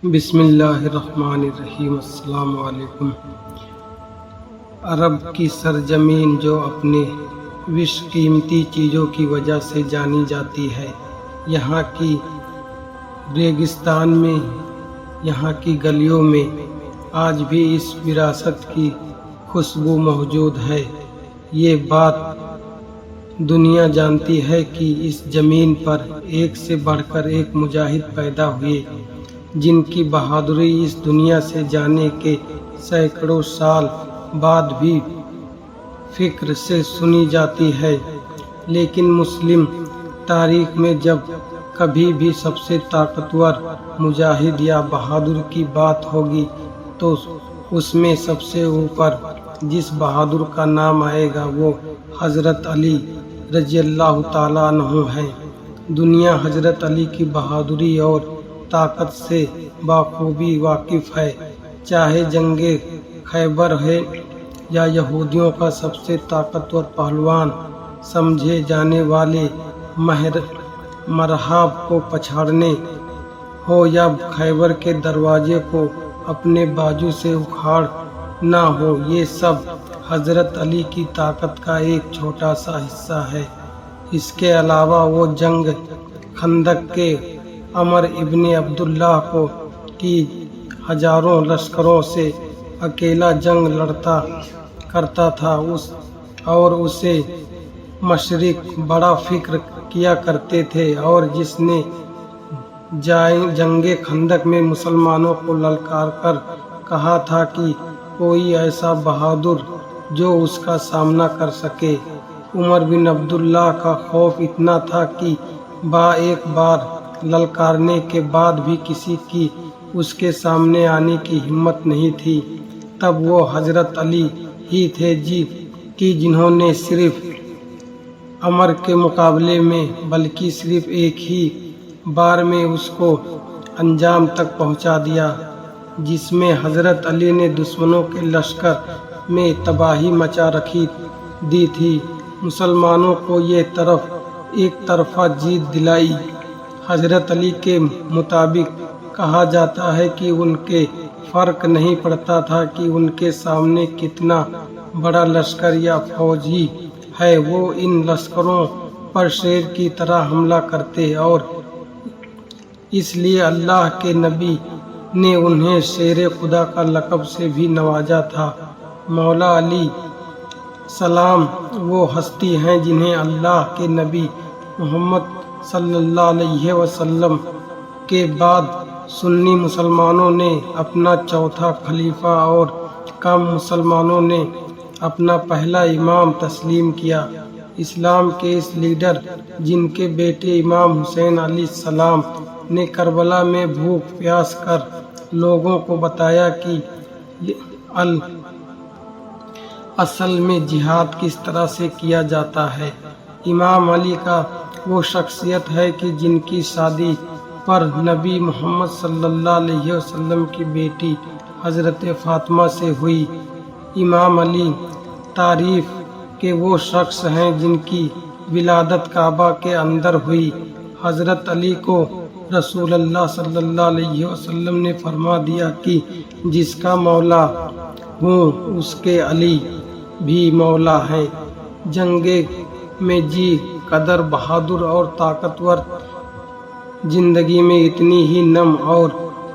بسم اللہ الرحمن الرحیم۔ السلام علیکم۔ عرب کی سرزمین جو اپنے وش قیمتی چیزوں کی وجہ سے جانی جاتی ہے، یہاں کی ریگستان میں، یہاں کی گلیوں میں آج بھی اس وراثت کی خوشبو موجود ہے۔ یہ بات دنیا جانتی ہے کہ اس زمین پر ایک سے بڑھ کر ایک مجاہد پیدا ہوئے، جن کی بہادری اس دنیا سے جانے کے سینکڑوں سال بعد بھی فخر سے سنی جاتی ہے۔ لیکن مسلم تاریخ میں جب کبھی بھی سب سے طاقتور مجاہد یا بہادر کی بات ہوگی تو اس میں سب سے اوپر جس بہادر کا نام آئے گا وہ حضرت علی رضی اللہ تعالیٰ عنہ ہے۔ دنیا حضرت علی کی بہادری اور طاقت سے بخوبی واقف ہے، چاہے جنگ خیبر ہے یا یہودیوں کا سب سے طاقتور پہلوان سمجھے جانے والے مرحاب کو پچھاڑنے ہو یا خیبر کے دروازے کو اپنے بازو سے اکھاڑنا ہو، یہ سب حضرت علی کی طاقت کا ایک چھوٹا سا حصہ ہے۔ اس کے علاوہ وہ جنگ خندق کے عمر ابن عبداللہ کو کی ہزاروں لشکروں سے اکیلا جنگ لڑتا کرتا تھا اور اسے مشرق بڑا فکر کیا کرتے تھے، اور جس نے جنگ خندق میں مسلمانوں کو للکار کر کہا تھا کہ کوئی ایسا بہادر جو اس کا سامنا کر سکے۔ عمر بن عبداللہ کا خوف اتنا تھا کہ ایک بار للکارنے کے بعد بھی کسی کی اس کے سامنے آنے کی ہمت نہیں تھی۔ تب وہ حضرت علی ہی تھے جنہوں نے صرف عمر کے مقابلے میں بلکہ صرف ایک ہی بار میں اس کو انجام تک پہنچا دیا، جس میں حضرت علی نے دشمنوں کے لشکر میں تباہی مچا رکھی دی تھی، مسلمانوں کو یہ ایک طرفہ جیت دلائی۔ حضرت علی کے مطابق کہا جاتا ہے کہ ان کے فرق نہیں پڑتا تھا کہ ان کے سامنے کتنا بڑا لشکر یا فوج ہی ہے، وہ ان لشکروں پر شیر کی طرح حملہ کرتے، اور اس لیے اللہ کے نبی نے انہیں شیر خدا کا لقب سے بھی نوازا تھا۔ مولا علی سلام وہ ہستی ہیں جنہیں اللہ کے نبی محمد صلی اللہ علیہ وسلم کے بعد سنی مسلمانوں نے اپنا چوتھا خلیفہ اور کم مسلمانوں نے اپنا پہلا امام تسلیم کیا۔ اسلام کے اس لیڈر، جن کے بیٹے امام حسین علیہ السلام نے کربلا میں بھوک پیاس کر لوگوں کو بتایا کہ اصل میں جہاد کس طرح سے کیا جاتا ہے۔ امام علی کا وہ شخصیت ہے کہ جن کی شادی پر نبی محمد صلی اللہ علیہ وسلم کی بیٹی حضرت فاطمہ سے ہوئی۔ امام علی تعریف کے وہ شخص ہیں جن کی ولادت کعبہ کے اندر ہوئی۔ حضرت علی کو رسول اللہ صلی اللہ علیہ وسلم نے فرما دیا کہ جس کا مولا ہوں اس کے علی بھی مولا ہیں۔ جنگ میں قدر بہادر اور طاقتور زندگی میں اتنی ہی نم اور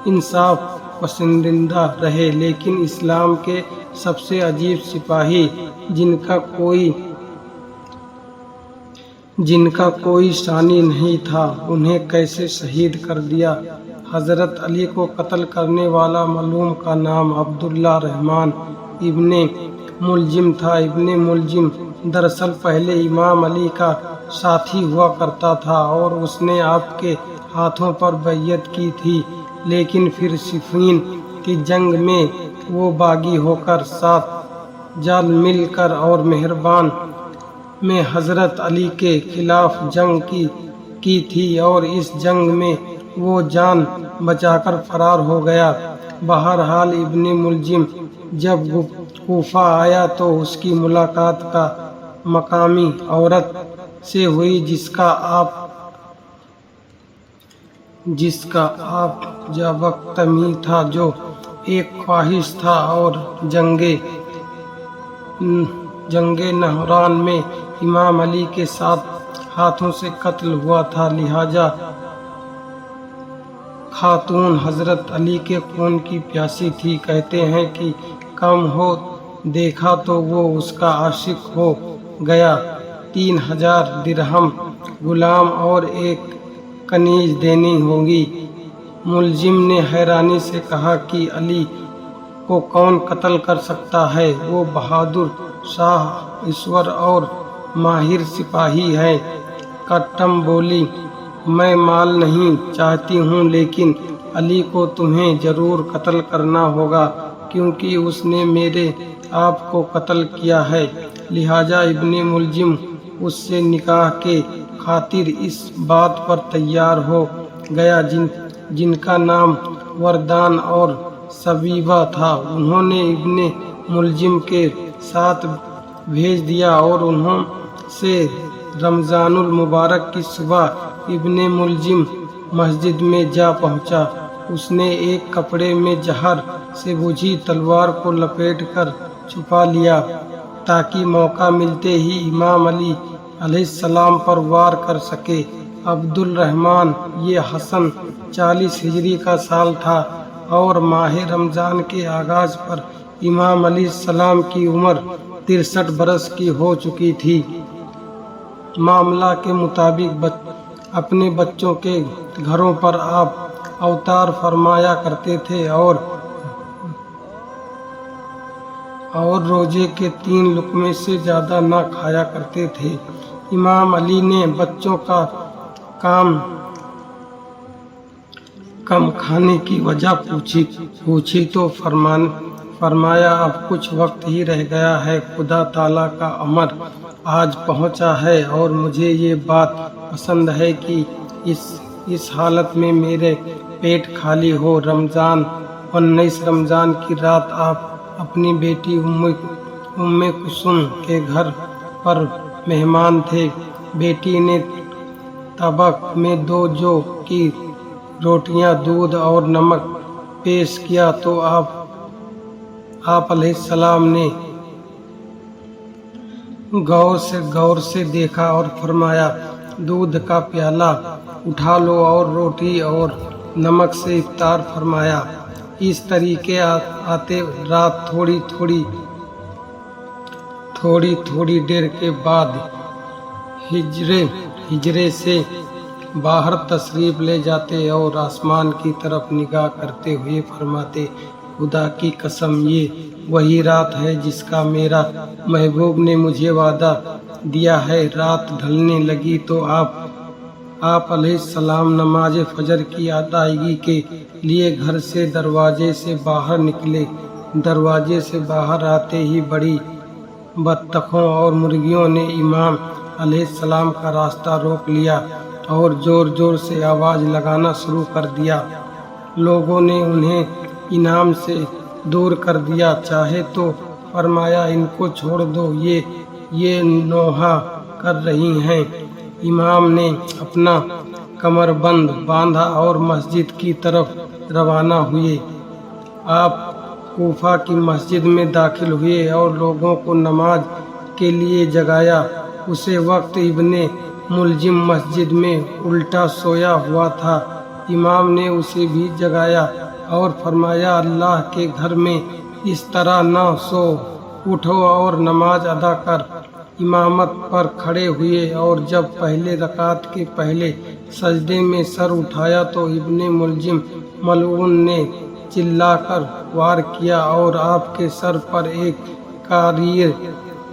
انصاف پسندیدہ رہے، لیکن اسلام کے سب سے عجیب سپاہی جن کا کوئی ثانی نہیں تھا، انہیں کیسے شہید کر دیا۔ حضرت علی کو قتل کرنے والا مظلوم کا نام عبداللہ رحمن ابن ملجم تھا۔ ابن ملجم دراصل پہلے امام علی کا ساتھی ہوا کرتا تھا اور اس نے آپ کے ہاتھوں پر بیعت کی تھی، لیکن پھر صفین کی جنگ میں وہ باغی ہو کر ساتھ جال مل کر اور مہربان میں حضرت علی کے خلاف جنگ کی تھی، اور اس جنگ میں وہ جان بچا کر فرار ہو گیا۔ بہرحال ابن ملجم جب کوفہ آیا تو اس کی ملاقات کا مقامی عورت سے ہوئی، جس کا آپ جس کا آپ جابقتمی تھا، جو ایک خواہش تھا اور جنگ نہران میں امام علی کے 7 ہاتھوں سے قتل ہوا تھا، لہذا خاتون حضرت علی کے خون کی پیاسی تھی۔ کہتے ہیں کہ کم ہو دیکھا تو وہ اس کا عاشق ہو گیا۔ 3000 درہم غلام اور ایک کنیز دینی ہوگی۔ ملزم نے حیرانی سے کہا کہ علی کو کون قتل کر سکتا ہے؟ وہ بہادر، شاہ اسور اور ماہر سپاہی ہے۔ کٹم بولی، میں مال نہیں چاہتی ہوں، لیکن علی کو تمہیں ضرور قتل کرنا ہوگا، کیونکہ اس نے میرے آپ کو قتل کیا ہے۔ لہذا ابن ملجم اس سے نکاح کے خاطر اس بات پر تیار ہو گیا، جن کا نام وردان اور سبیبہ تھا۔ انہوں نے ابن ملجم کے ساتھ بھیج دیا اور انہوں سے رمضان المبارک کی صبح ابن ملجم مسجد میں جا پہنچا۔ اس نے ایک کپڑے میں زہر سے بجھی تلوار کو لپیٹ کر چھپا لیا، تاکہ موقع ملتے ہی امام علی علیہ السلام پر وار کر سکے۔ عبد الرحمن یہ حسن 40 ہجری کا سال تھا اور ماہ رمضان کے آغاز پر امام علیہ السلام کی عمر 63 برس کی ہو چکی تھی۔ معاملہ کے مطابق اپنے بچوں کے گھروں پر آپ اوتار فرمایا کرتے تھے اور روزے کے 3 لقمے سے زیادہ نہ کھایا کرتے تھے۔ امام علی نے بچوں کا کم کھانے کی وجہ پوچھی تو فرمایا اب کچھ وقت ہی رہ گیا ہے، خدا تعالیٰ کا امر آج پہنچا ہے اور مجھے یہ بات پسند ہے کہ اس حالت میں میرے پیٹ خالی ہو۔ 19 رمضان کی رات آپ اپنی بیٹی ام کلثوم کے گھر پر مہمان تھے۔ بیٹی نے طبق میں 2 جو کی روٹیاں، دودھ اور نمک پیش کیا تو آپ علیہ السلام نے غور سے دیکھا اور فرمایا دودھ کا پیالہ اٹھا لو اور روٹی اور نمک سے افطار فرمایا۔ اس طریقے آتے رات تھوڑی دیر کے بعد ہجرے سے باہر تشریف لے جاتے اور آسمان کی طرف نگاہ کرتے ہوئے فرماتے خدا کی قسم یہ وہی رات ہے جس کا میرا محبوب نے مجھے وعدہ دیا ہے۔ رات ڈھلنے لگی تو آپ علیہ السلام نماز فجر کی ادائیگی کے لیے گھر سے دروازے سے باہر نکلے۔ دروازے سے باہر آتے ہی بڑی بطخوں اور مرغیوں نے امام علیہ السلام کا راستہ روک لیا اور زور سے آواز لگانا شروع کر دیا۔ لوگوں نے انہیں انعام سے دور کر دیا۔ چاہے تو فرمایا ان کو چھوڑ دو، یہ نوحہ کر رہی ہیں۔ امام نے اپنا کمر بند باندھا اور مسجد کی طرف روانہ ہوئے۔ آپ کوفہ کی مسجد میں داخل ہوئے اور لوگوں کو نماز کے لیے جگایا۔ اسی وقت ابن ملجم مسجد میں الٹا سویا ہوا تھا۔ امام نے اسے بھی جگایا اور فرمایا اللہ کے گھر میں اس طرح نہ سو، اٹھو اور نماز ادا کر۔ امامت پر کھڑے ہوئے اور جب پہلے رکعت کے پہلے سجدے میں سر اٹھایا تو ابن ملجم ملعون نے چلا کر وار کیا اور آپ کے سر پر ایک کاریر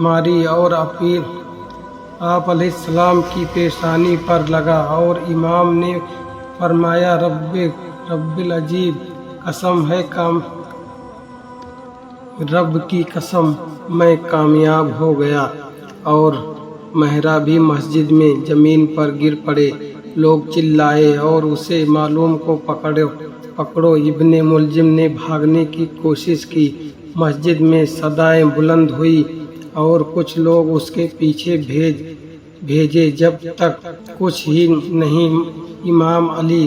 ماری اور آپ علیہ السلام کی پیشانی پر لگا اور امام نے فرمایا رب العجیب قسم ہے رب کی قسم میں کامیاب ہو گیا، اور مہرا بھی مسجد میں زمین پر گر پڑے۔ لوگ چلائے اور اسے معلوم کو پکڑو۔ ابن ملجم نے بھاگنے کی کوشش کی۔ مسجد میں صدائیں بلند ہوئی اور کچھ لوگ اس کے پیچھے بھیجے۔ جب تک کچھ ہی نہیں امام علی